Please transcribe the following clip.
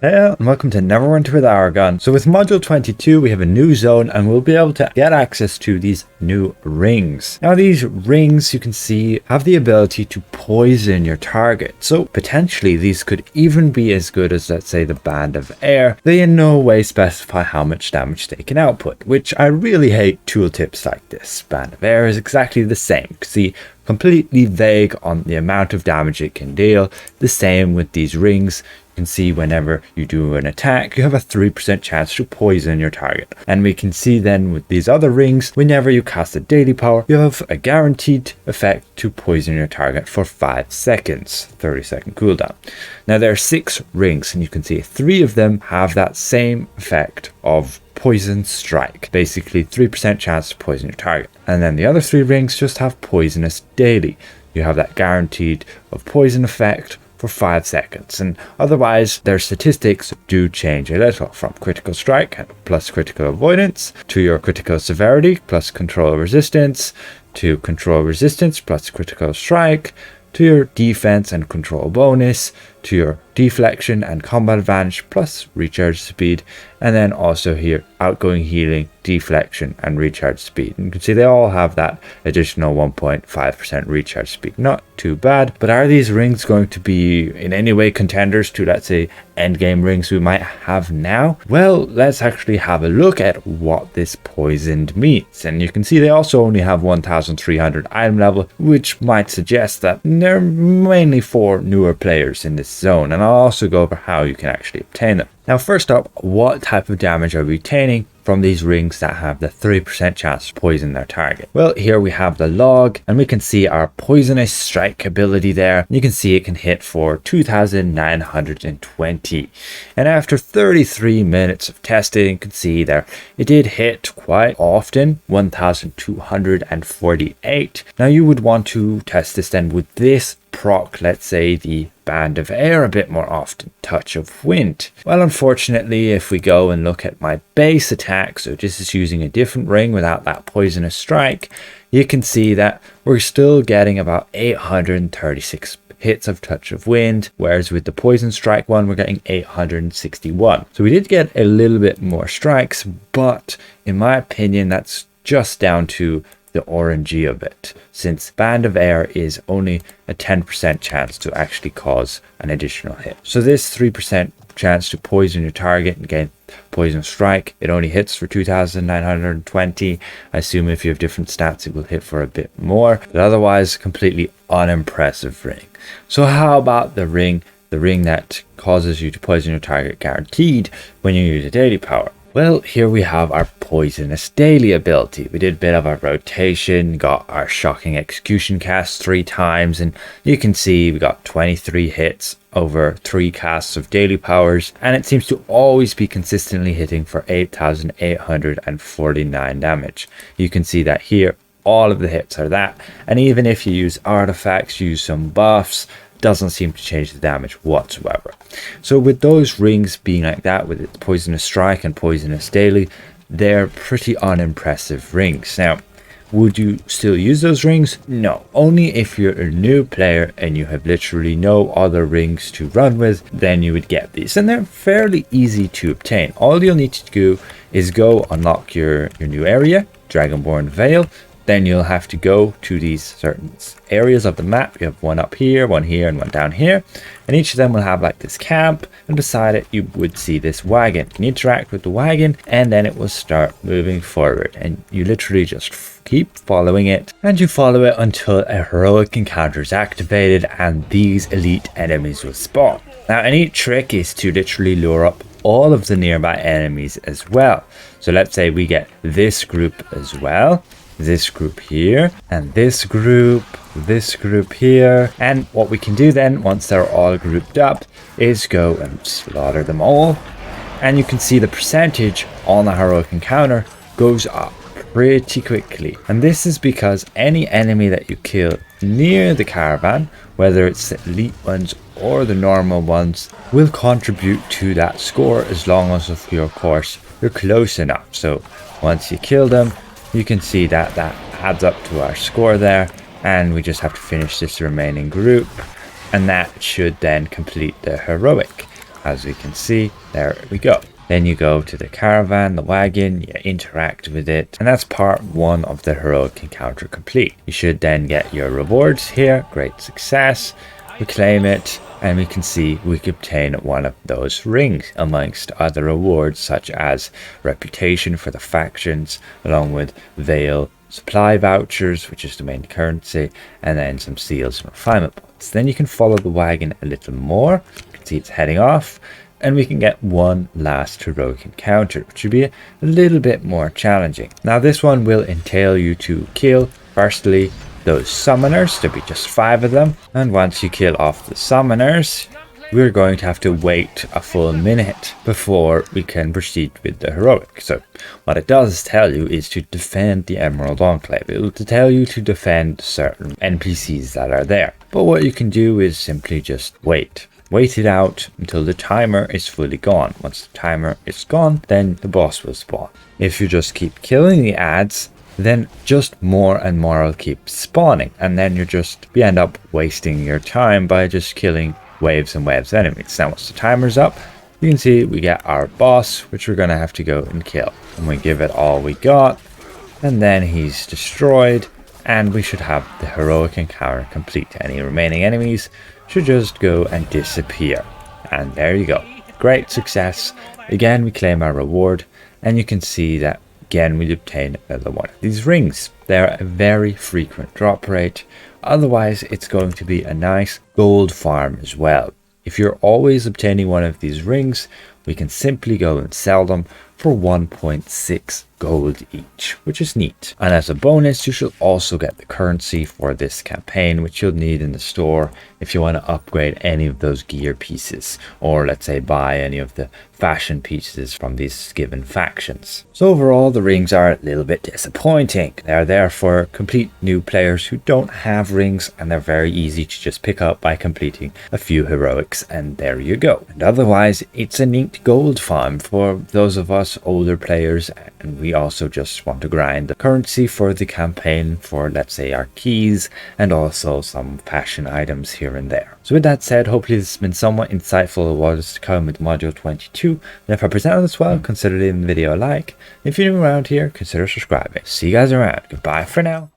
Hello and welcome to Neverwinter with Aragon. So with module 22 we have a new zone and we'll be able to get access to these new rings. Now these rings, you can see, have the ability to poison your target. So potentially these could even be as good as, let's say, the Band of Air. They in no way specify how much damage they can output, which I really hate tooltips like this. Band of Air is exactly the same. You can see completely vague on the amount of damage it can deal. The same with these rings. You can see whenever you do an attack, you have a 3% chance to poison your target. And we can see then with these other rings, whenever you cast a daily power, you have a guaranteed effect to poison your target for 5 seconds, 30-second cooldown. Now there are 6 rings and you can see 3 of them have that same effect of poison strike, basically 3% chance to poison your target. And then the other 3 rings just have poisonous daily. You have that guaranteed of poison effect for 5 seconds, and otherwise their statistics do change a little, from critical strike plus critical avoidance to your critical severity plus control resistance to control resistance plus critical strike to your defense and control bonus to your deflection and combat advantage plus recharge speed, and then also here outgoing healing, deflection and recharge speed. And you can see they all have that additional 1.5% recharge speed. Not too bad, but are these rings going to be in any way contenders to, let's say, endgame rings we might have now? Well, let's actually have a look at what this poisoned means. And you can see they also only have 1300 item level, which might suggest that they're mainly for newer players in this zone, and I'll also go over how you can actually obtain them. Now first up, what type of damage are we obtaining from these rings that have the 3% chance to poison their target? Well, here we have the log and we can see our poisonous strike ability there. You can see it can hit for 2920, and after 33 minutes of testing, you can see there it did hit quite often, 1248. Now you would want to test this then with this proc, let's say the Band of Air, a bit more often, Touch of Wind. Well, unfortunately, if we go and look at my base attack, so this is using a different ring without that poisonous strike, you can see that we're still getting about 836 hits of Touch of Wind, whereas with the poison strike one we're getting 861. So we did get a little bit more strikes, but in my opinion that's just down to the RNG of it, since Band of Air is only a 10% chance to actually cause an additional hit. So this 3% chance to poison your target and gain poison strike, it only hits for 2920. I assume if you have different stats it will hit for a bit more, but otherwise completely unimpressive ring. So how about the ring that causes you to poison your target guaranteed when you use a daily power? Well, here we have our poisonous daily ability. We did a bit of a rotation, got our shocking execution cast 3 times, and you can see we got 23 hits over 3 casts of daily powers, and it seems to always be consistently hitting for 8849 damage. You can see that here all of the hits are that, and even if you use artifacts, use some buffs, doesn't seem to change the damage whatsoever. So with those rings being like that, with its poisonous strike and poisonous daily, they're pretty unimpressive rings. Now, would you still use those rings? No, only if you're a new player and you have literally no other rings to run with, then you would get these, and they're fairly easy to obtain. All you'll need to do is go unlock your new area, Dragonborn Vale. Then you'll have to go to these certain areas of the map. You have one up here, one here, and one down here. And each of them will have like this camp. And beside it, you would see this wagon. You can interact with the wagon, and then it will start moving forward. And you literally just keep following it. And you follow it until a heroic encounter is activated, and these elite enemies will spawn. Now, a neat trick is to literally lure up all of the nearby enemies as well. So let's say we get this group as well, this group here, and this group here. And what we can do then, once they're all grouped up, is go and slaughter them all. And you can see the percentage on the heroic encounter goes up pretty quickly. And this is because any enemy that you kill near the caravan, whether it's the elite ones or the normal ones, will contribute to that score as long as, of course, you're close enough. So once you kill them, you can see that adds up to our score there, and we just have to finish this remaining group, and that should then complete the heroic. as we can see, there we go. Then you go to the caravan, the wagon, you interact with it, and that's part 1 of the heroic encounter complete. You should then get your rewards here. Great success. We claim it, and we can see we can obtain one of those rings amongst other rewards such as reputation for the factions, along with veil, supply vouchers, which is the main currency, and then some seals and refinement points. Then you can follow the wagon a little more. You can see it's heading off, and we can get one last heroic encounter, which would be a little bit more challenging. Now this one will entail you to kill, firstly, those summoners. There'll be just 5 of them, and once you kill off the summoners, we're going to have to wait a full minute before we can proceed with the heroic. So what it does tell you is to defend the Emerald Enclave. It will tell you to defend certain NPCs that are there, but what you can do is simply just wait it out until the timer is fully gone. Once the timer is gone, then the boss will spawn. If you just keep killing the ads, then just more and more will keep spawning, and then you end up wasting your time by just killing waves and waves of enemies. Now once the timer's up, you can see we get our boss, which we're gonna have to go and kill, and we give it all we got, and then he's destroyed, and we should have the heroic encounter complete. Any remaining enemies should just go and disappear, and there you go. Great success. Again, we claim our reward, and you can see that again we obtain another one of these rings. They're a very frequent drop rate, otherwise it's going to be a nice gold farm as well. If you're always obtaining one of these rings, we can simply go and sell them for 1.6 gold each, which is neat. And as a bonus, you should also get the currency for this campaign, which you'll need in the store if you want to upgrade any of those gear pieces, or let's say buy any of the fashion pieces from these given factions. So overall, the rings are a little bit disappointing. They're there for complete new players who don't have rings, and they're very easy to just pick up by completing a few heroics, and there you go. And otherwise, it's a neat gold farm for those of us older players, and we also just want to grind the currency for the campaign for, let's say, our keys and also some fashion items here and there. So with that said, hopefully this has been somewhat insightful of what is to come with module 22, and if I presented this well, consider leaving the video a like. If you're new around here, consider subscribing. See you guys around. Goodbye for now.